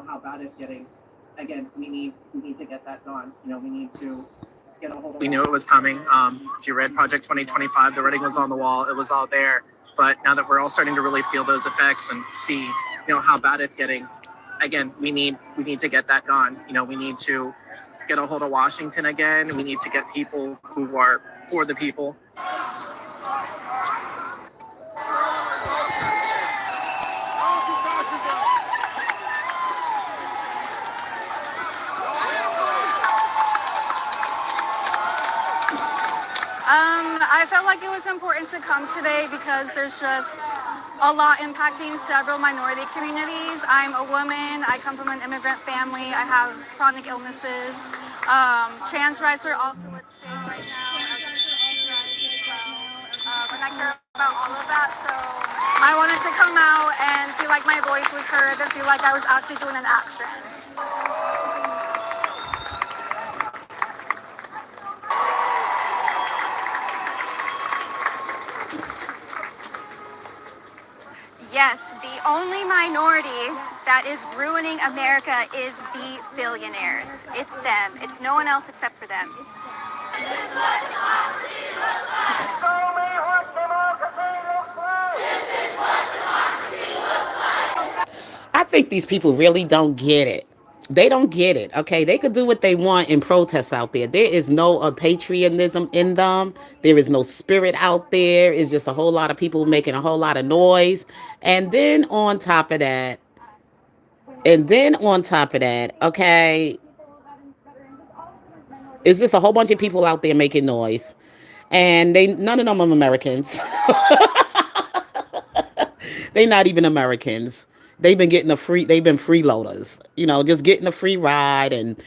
how bad it's getting. Again, we need to get that gone. We need to get a hold of. We knew it was coming. If you read Project 2025, the writing was on the wall. It was all there. But now that we're all starting to really feel those effects and see, how bad it's getting, again, we need to get that gone. We need to get a hold of Washington again. We need to get people who are for the people. I felt like it was important to come today because there's just a lot impacting several minority communities. I'm a woman. I come from an immigrant family. I have chronic illnesses. Trans rights are also at stake right now. And I care about all of that. So I wanted to come out and feel like my voice was heard and feel like I was actually doing an action. Yes, the only minority that is ruining America is the billionaires. It's them. It's no one else except for them. This is what democracy looks like. Show me what democracy looks like. This is what democracy looks like. I think these people really don't get it. They don't get it, okay? They could do what they want in protests out there. There is no patriotism in them. There is no spirit out there. It's just a whole lot of people making a whole lot of noise. And then on top of that, okay, it's just a whole bunch of people out there making noise. And none of them are Americans. They not even Americans. They've been freeloaders, just getting a free ride, and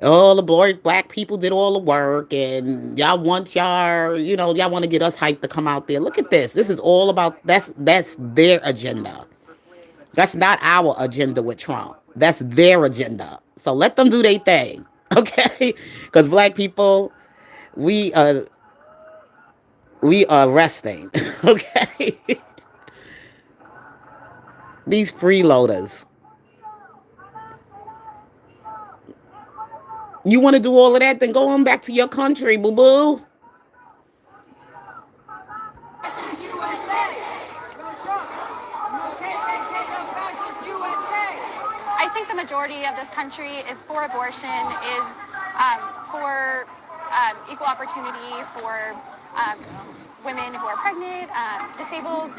all the black people did all the work, and y'all want y'all want to get us hyped to come out there. Look at this. This is all about, that's their agenda. That's not our agenda with Trump. That's their agenda. So let them do their thing, okay? Because black people, we are resting, okay? These freeloaders. You want to do all of that? Then go on back to your country, boo-boo. I think the majority of this country is for abortion, is for equal opportunity for women who are pregnant, disabled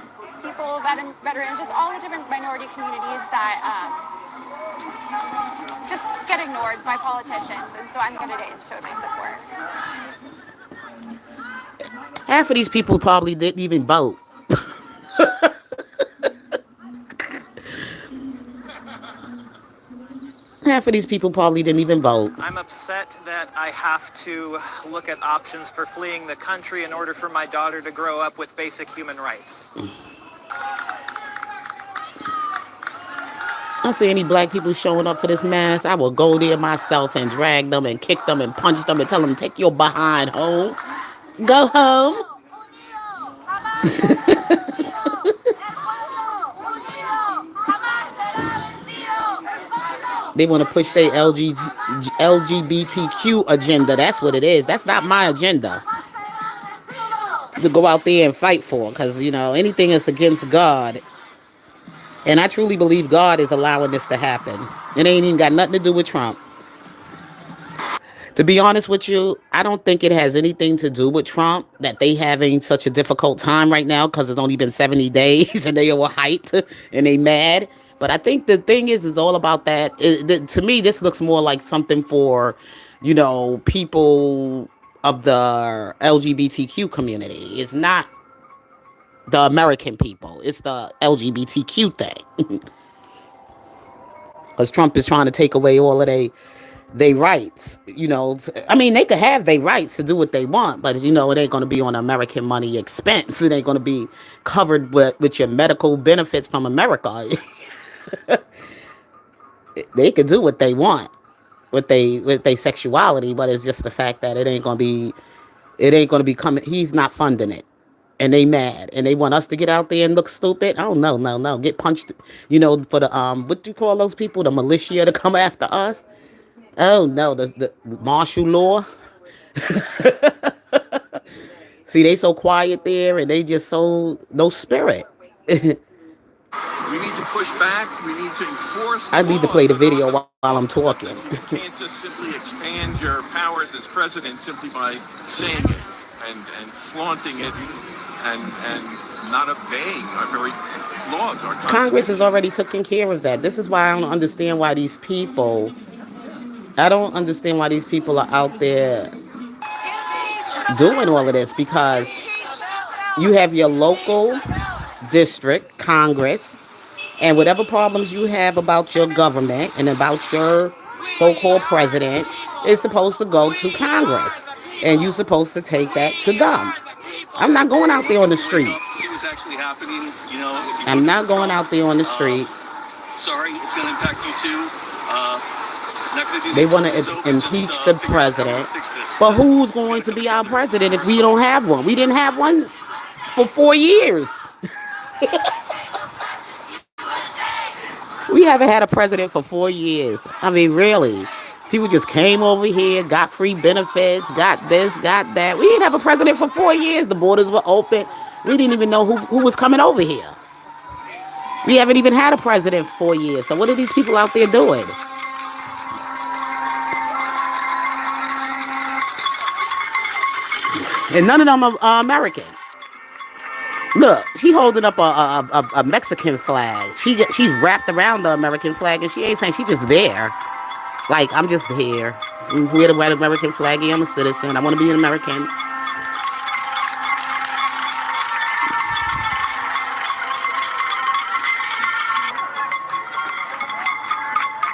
people, veterans, just all the different minority communities that just get ignored by politicians. And so I'm here today to show my support. Half of these people probably didn't even vote. Half of these people probably didn't even vote. I'm upset that I have to look at options for fleeing the country in order for my daughter to grow up with basic human rights. I see any black people showing up for this mass, I will go there myself and drag them and kick them and punch them and tell them, take your behind home. Go home. They want to push their LGBTQ agenda. That's what it is. That's not my agenda to go out there and fight for, because, anything that's against God. And I truly believe God is allowing this to happen. It ain't even got nothing to do with Trump. To be honest with you, I don't think it has anything to do with Trump that they having such a difficult time right now, because it's only been 70 days and they were hyped and they mad. But I think the thing is all about that. To me, this looks more like something for, people of the LGBTQ community. It's not the American people. It's the LGBTQ thing. Because Trump is trying to take away all of their rights. I mean, they could have their rights to do what they want, but, it ain't going to be on American money expense. It ain't going to be covered with your medical benefits from America. They could do what they want with their sexuality, but it's just the fact that it ain't gonna be coming. He's not funding it. and they mad and they want us to get out there and look stupid. Oh no, get punched, for the what do you call those people, the militia, to come after us. Oh no, the martial law. See, they so quiet there and they just so no spirit. We need to push back. We need to enforce. I need to play the video while I'm talking. You can't just simply expand your powers as president simply by saying it and flaunting it and not obeying our very laws. Our Congress has already taken care of that. This is why I don't understand why these people. I don't understand why these people are out there doing all of this, because you have your local district Congress, and whatever problems you have about your government and about your so-called president is supposed to go to Congress, and you're supposed to take that to them. I'm not going out there on the street. I'm not going out there on the street. Sorry, it's going to impact you too. They want to impeach the president. But who's going to be our president if we don't have one? We didn't have one for 4 years. We haven't had a president for 4 years. I mean, really. People just came over here, got free benefits, got this, got that. We didn't have a president for 4 years. The borders were open. We didn't even know who was coming over here. We haven't even had a president for 4 years. So what are these people out there doing? And none of them are American. Look, she holding up a Mexican flag. She's wrapped around the American flag, and she ain't saying, she just there. Like, I'm just here. I'm here to wear the American flag. I'm a citizen. I want to be an American.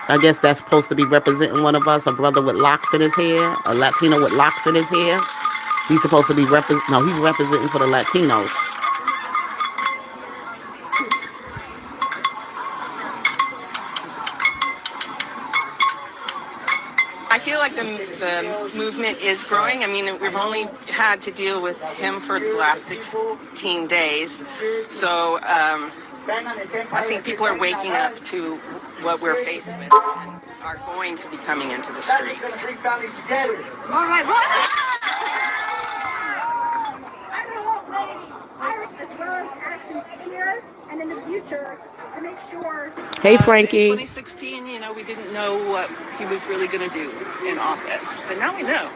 I guess that's supposed to be representing one of us, a brother with locks in his hair, a Latino with locks in his hair. He's supposed to be he's representing for the Latinos. I feel like the movement is growing. I mean, we've only had to deal with him for the last 16 days. So I think people are waking up to what we're faced with and are going to be coming into the streets. All right, what? And in the future, to make sure. Hey, Frankie. In 2016, we didn't know what he was really going to do in office, but now we know.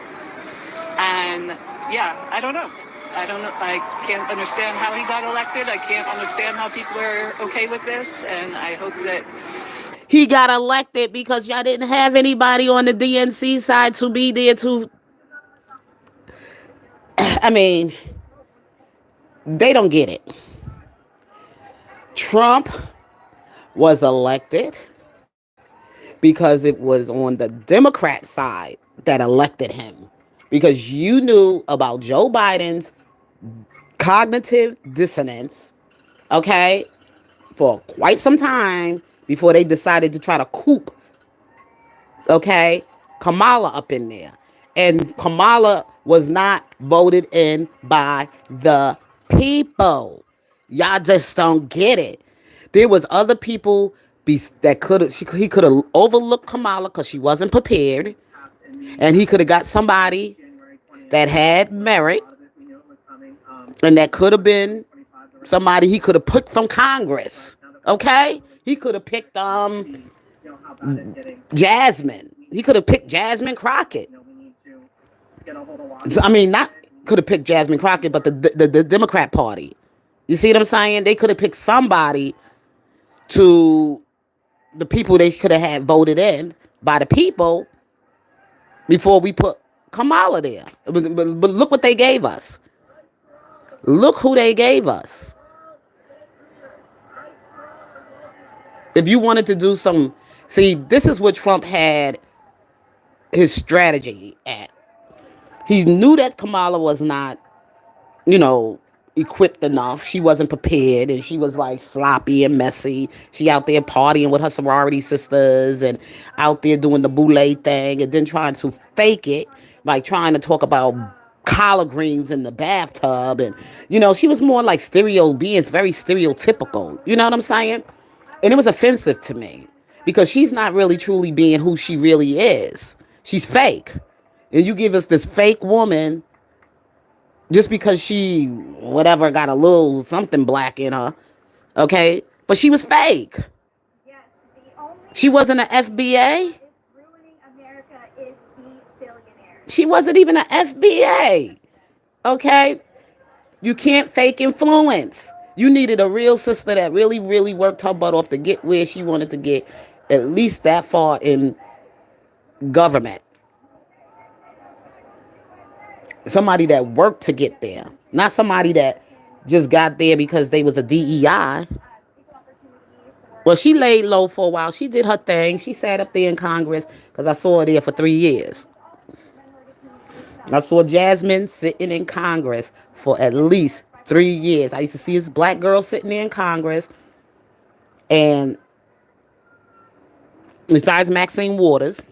And yeah, I don't know. I can't understand how he got elected. I can't understand how people are okay with this, and I hope that he got elected because y'all didn't have anybody on the DNC side to be there to. I mean, they don't get it. Trump was elected because it was on the Democrat side that elected him. Because you knew about Joe Biden's cognitive dissonance, okay, for quite some time before they decided to try to coup, okay, Kamala up in there. And Kamala was not voted in by the people. Y'all just don't get it. There was other people that he could have overlooked Kamala because she wasn't prepared, and he could have got somebody that had merit, and that could have been somebody he could have picked from Congress. Okay, he could have picked Jasmine. He could have picked Jasmine Crockett. I mean, not could have picked Jasmine Crockett, but the Democrat Party. You see what I'm saying? They could have picked somebody to the people they could have had voted in by the people before we put Kamala there. But look what they gave us. Look who they gave us. If you wanted to do some... See, this is where Trump had his strategy at. He knew that Kamala was not, equipped enough. She wasn't prepared, and she was like sloppy and messy. She out there partying with her sorority sisters and out there doing the boule thing, and then trying to fake it, like trying to talk about collard greens in the bathtub, and she was more like being very stereotypical. You know what I'm saying? And it was offensive to me because she's not really truly being who she really is. She's fake, and you give us this fake woman just because she whatever got a little something black in her, okay? But she was fake. Yes, the only She wasn't an FBA. is ruining America is the billionaires. She wasn't even an FBA. Okay? You can't fake influence. You needed a real sister that really, really worked her butt off to get where she wanted to get, at least that far in government. Somebody that worked to get there, not somebody that just got there because they was a DEI. Well, she laid low for a while. She did her thing. She sat up there in Congress because I saw her there for 3 years. I saw Jasmine sitting in Congress for at least 3 years. I used to see this black girl sitting there in Congress. And besides Maxine Waters,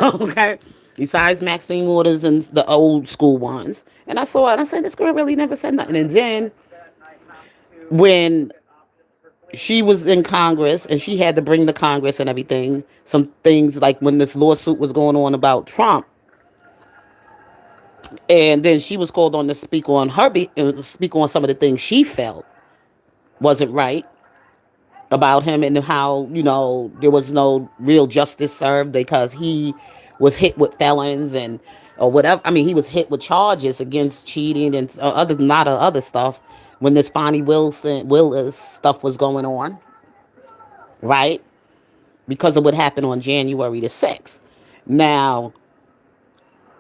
okay, besides Maxine Waters and the old school ones. And I saw it and I said, this girl really never said nothing. And then when she was in Congress and she had to bring the Congress and everything, some things like when this lawsuit was going on about Trump, and then she was called on to speak on speak on some of the things she felt wasn't right about him and how, there was no real justice served because he was hit with felons and or whatever. I mean, he was hit with charges against cheating and other stuff when this Fonnie Willis stuff was going on, right? Because of what happened on January the 6th. Now,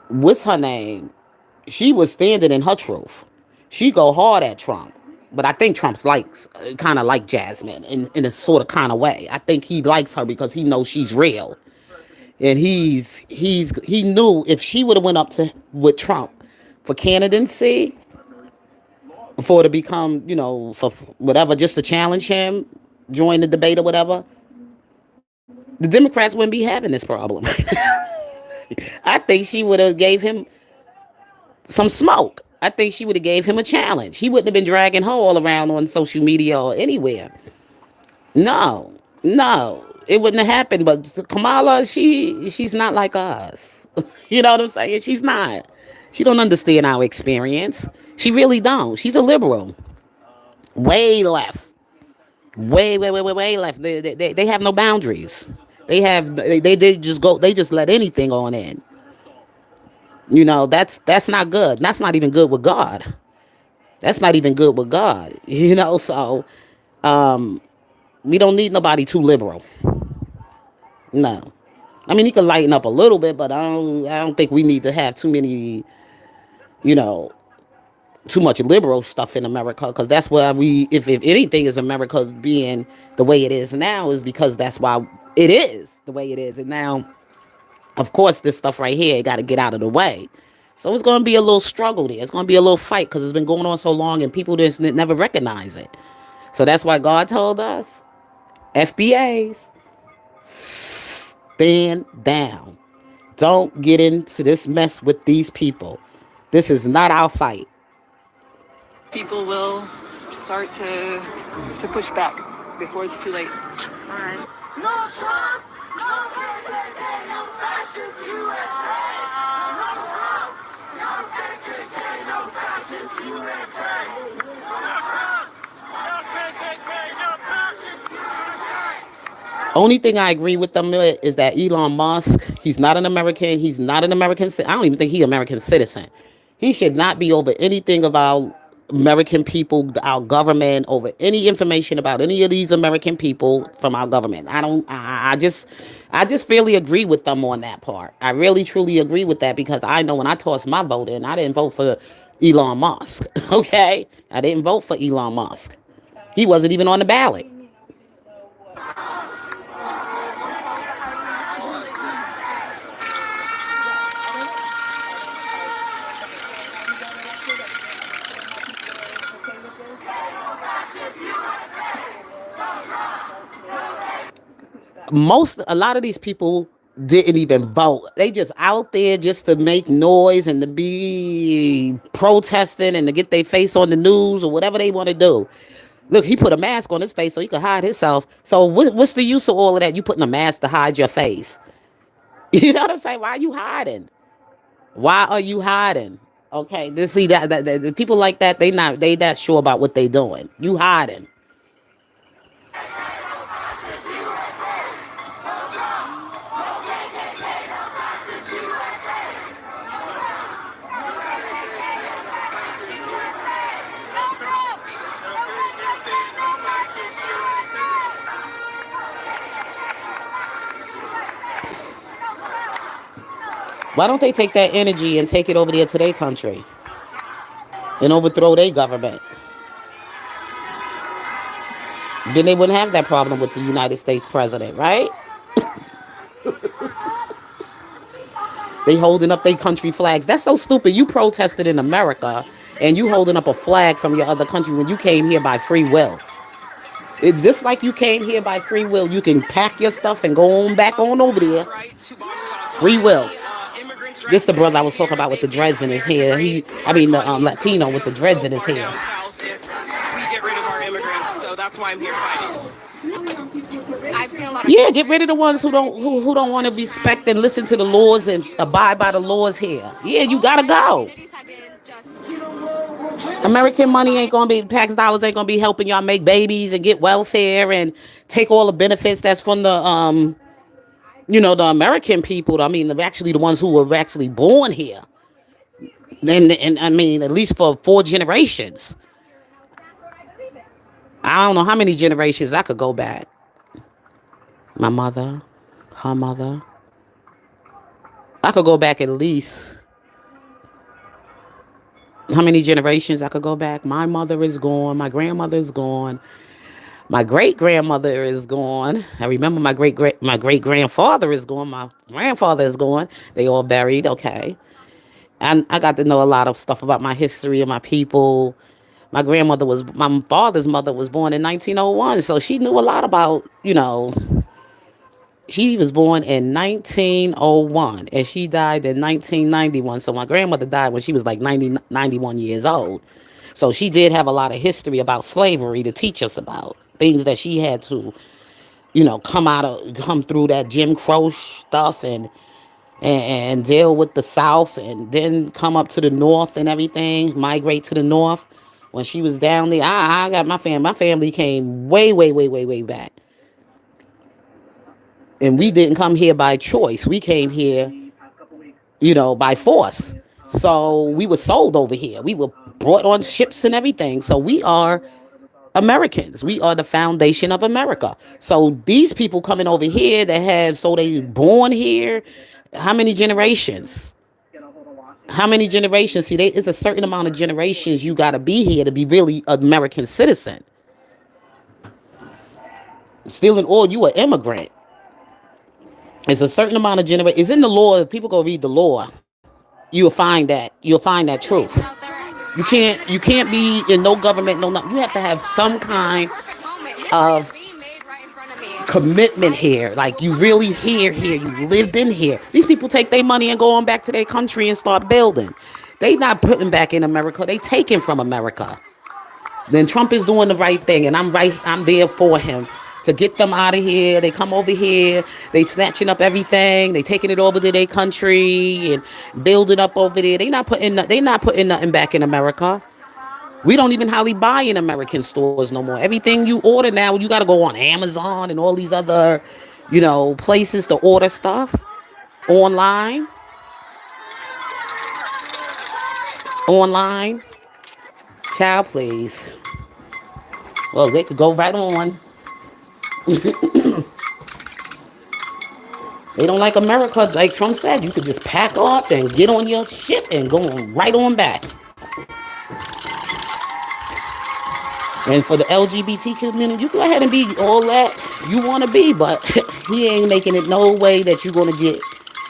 what's her name? She was standing in her truth. She go hard at Trump. But I think Trump's kind of like Jasmine in a sort of kind of way. I think he likes her because he knows she's real. And he knew if she would have went up with Trump for candidacy, for to become, for whatever, just to challenge him, join the debate or whatever, the Democrats wouldn't be having this problem. I think she would have gave him some smoke. I think she would have gave him a challenge. He wouldn't have been dragging her all around on social media or anywhere. No, it wouldn't have happened. But Kamala, she's not like us. You know what I'm saying? She's not. She don't understand our experience. She really don't. She's a liberal. Way left. Way left. They have no boundaries. They just let anything on in. That's not good. That's not even good with God. That's not even good with God. So we don't need nobody too liberal. No. I mean, he can lighten up a little bit, but I don't think we need to have too many, too much liberal stuff in America, because that's why if anything is America being the way it is now, is because that's why it is the way it is. And now, of course, this stuff right here got to get out of the way. So it's going to be a little struggle there. It's going to be a little fight because it's been going on so long and people just never recognize it. So that's why God told us, FBAs, stand down. Don't get into this mess with these people. This is not our fight. People will start to push back before it's too late. All right. No Trump! No KKK! No fascist USA! No Trump! No KKK! No fascist USA! No Trump! No KKK! No fascist USA! Only thing I agree with them with is that Elon Musk, he's not an American. He's not an American. I don't even think he's an American citizen. He should not be over anything about American people, our government, over any information about any of these American people from our government. I just fairly agree with them on that part. I really truly agree with that, because I know when I tossed my vote in, I didn't vote for Elon Musk. Okay? I didn't vote for Elon Musk. He wasn't even on the ballot. A lot of these people didn't even vote. They just out there just to make noise and to be protesting and to get their face on the news or whatever they want to do. Look, he put a mask on his face so he could hide himself. So what's the use of all of that? You putting a mask to hide your face. You know what I'm saying? Why are you hiding? Why are you hiding? Okay, this see that the people like that, they not sure about what they doing. You hiding. Why don't they take that energy and take it over there to their country and overthrow their government? Then they wouldn't have that problem with the United States president, right? They holding up their country flags. That's so stupid. You protested in America and you holding up a flag from your other country when you came here by free will. It's just like you came here by free will. You can pack your stuff and go on back on over there. Free will. This the brother I was talking about with the dreads in his hair. The Latino with the dreads in his hair. We get rid of our immigrants, so that's why I'm here fighting. I've seen a lot of Get rid of the ones who don't want to respect and listen to the laws and abide by the laws here. Yeah, you gotta go. American money ain't gonna be, tax dollars ain't gonna be helping y'all make babies and get welfare and take all the benefits that's from the the American people. I mean, actually the ones who were actually born here. And I mean, at least for 4 generations. I don't know how many generations I could go back. My mother, her mother. I could go back at least. How many generations I could go back? My mother is gone. My grandmother is gone. My great-grandmother is gone. I remember my great-grandfather is gone. My grandfather is gone. They all buried. Okay. And I got to know a lot of stuff about my history and my people. My father's mother was born in 1901. So she knew a lot about, she was born in 1901 and she died in 1991. So my grandmother died when she was like 91 years old. So she did have a lot of history about slavery to teach us about. Things that she had to, come through that Jim Crow stuff and deal with the South and then come up to the North and everything, migrate to the North. When she was down there, I got my family came way, way, way, way, way back. And we didn't come here by choice. We came here, by force. So we were sold over here. We were brought on ships and everything. So we are Americans. We are the foundation of America. So these people coming over here they born here. How many generations? How many generations? See, it's a certain amount of generations you got to be here to be really an American citizen. Stealing oil, you an immigrant. It's a certain amount of generation. It's in the law. If people go read the law, you'll find that truth. You can't be in no government, no nothing. You have to have some kind of commitment here. Like you really here, you lived in here. These people take their money and go on back to their country and start building. They not putting back in America. They taking from America. Then Trump is doing the right thing, and I'm there for him. To get them out of here. They come over here. They snatching up everything. They taking it over to their country and building up over there. They not putting nothing back in America. We don't even hardly buy in American stores no more. Everything you order now, you got to go on Amazon and all these other, places to order stuff online. Child, please. Well, they could go right on. They don't like America. Like Trump said, you could just pack up and get on your ship and go right on back. And for the LGBT community, you go ahead and be all that you want to be, but he ain't making it no way that you're going to get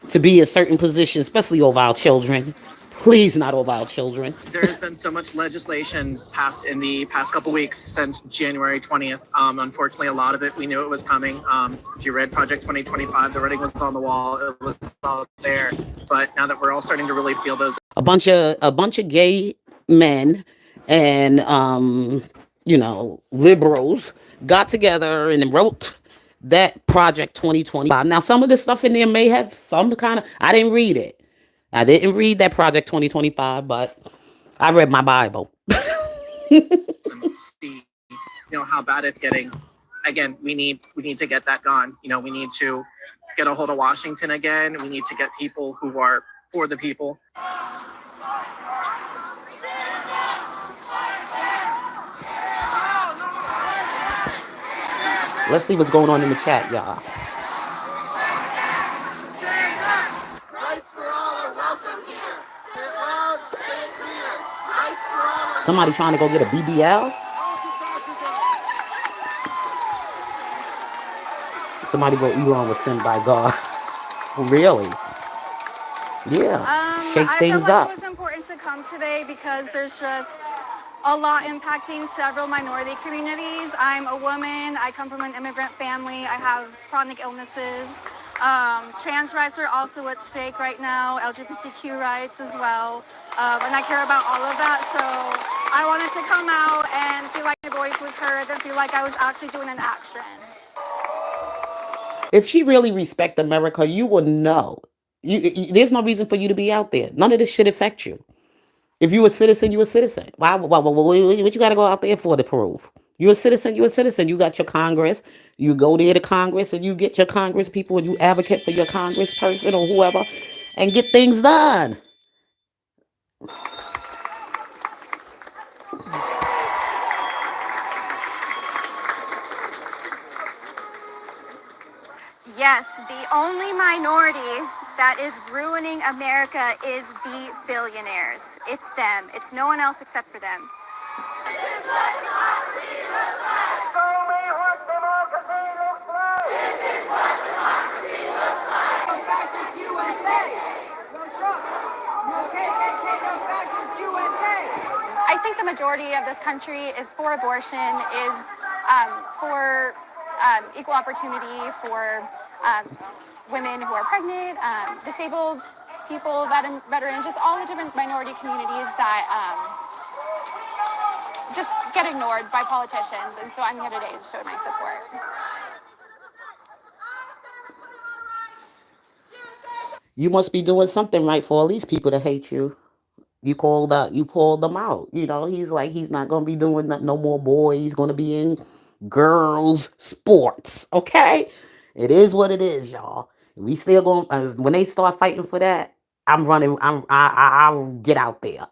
to be a certain position, especially over our children. Please, not over our children. There has been so much legislation passed in the past couple weeks since January 20th. Unfortunately, a lot of it, we knew it was coming. If you read Project 2025, the writing was on the wall. It was all there. But now that we're all starting to really feel those. A bunch of gay men and, liberals got together and wrote that Project 2025. Now, some of the stuff in there may have some kind of, I didn't read it. I didn't read that Project 2025, but I read my Bible. See, how bad it's getting. Again, we need to get that gone. We need to get a hold of Washington again. We need to get people who are for the people. Let's see what's going on in the chat, y'all. Somebody trying to go get a BBL? Somebody wrote Elon was sent by God. Really? Yeah. Shake things up. It was important to come today because there's just a lot impacting several minority communities. I'm a woman. I come from an immigrant family. I have chronic illnesses. Trans rights are also at stake right now, LGBTQ rights as well. And I care about all of that. So I wanted to come out and feel like my voice was heard and feel like I was actually doing an action. If she really respect America, you would know. There's no reason for you to be out there. None of this should affect you. If you're a citizen, you're a citizen. Why, what you got to go out there for to prove? You're a citizen, you're a citizen. You got your Congress. You go there to Congress and you get your Congress people and you advocate for your Congress person or whoever and get things done. Yes, the only minority that is ruining America is the billionaires. It's them. It's no one else except for them. This is what democracy looks like. Show me what democracy looks like. This is what democracy looks like. No fascist USA. No Trump. No KKK. No fascist USA. I think the majority of this country is for abortion, is for equal opportunity for women who are pregnant, disabled people, veterans, just all the different minority communities that just get ignored by politicians. And so I'm here today to show my support. You must be doing something right for all these people to hate you. You called them out. He's like, he's not going to be doing no more boys. He's going to be in girls sports. Okay. It is what it is, y'all. We still going, when they start fighting for that, I'm running. I'll get out there.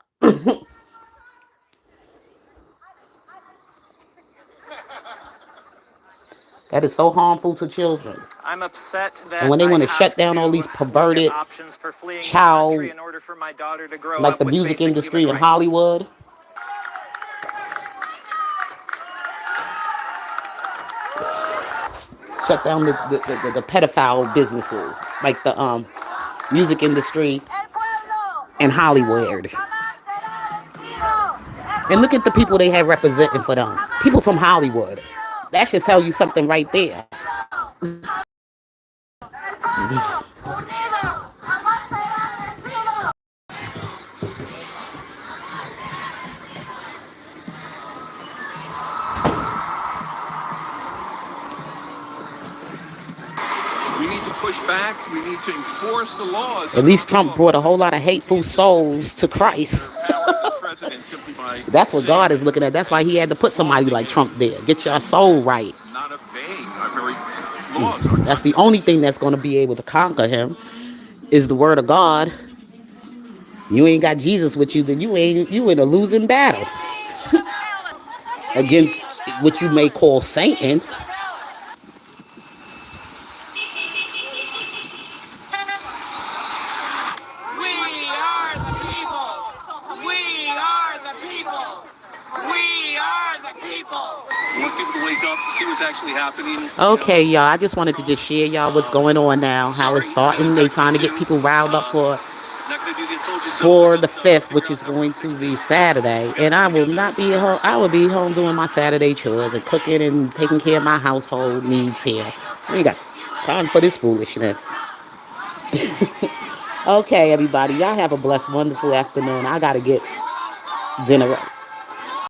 That is so harmful to children. I'm upset that and when they want to shut down all these perverted child, in order for my daughter to grow like up the with music basic industry human in rights. Hollywood. Shut down the pedophile businesses, like the music industry and Hollywood. And look at the people they have representing for them. People from Hollywood. That should tell you something right there. We need to push back. We need to enforce the laws. At least Trump brought a whole lot of hateful souls to Christ. That's what God is looking at. That's why he had to put somebody like Trump there. Get your soul right. Not obeying our very laws. That's the only thing that's going to be able to conquer him is the word of God. You ain't got Jesus with you, then you in a losing battle against what you may call Satan. Actually happening. Okay, y'all. I just wanted to just share y'all what's going on now, how it's starting. They trying to get people riled up for Not going to do the told you so. for the 5th, which is going to be Saturday. And I will not be home. I will be home doing my Saturday chores and cooking and taking care of my household needs here. We ain't got time for this foolishness. Okay, everybody. Y'all have a blessed, wonderful afternoon. I got to get dinner ready.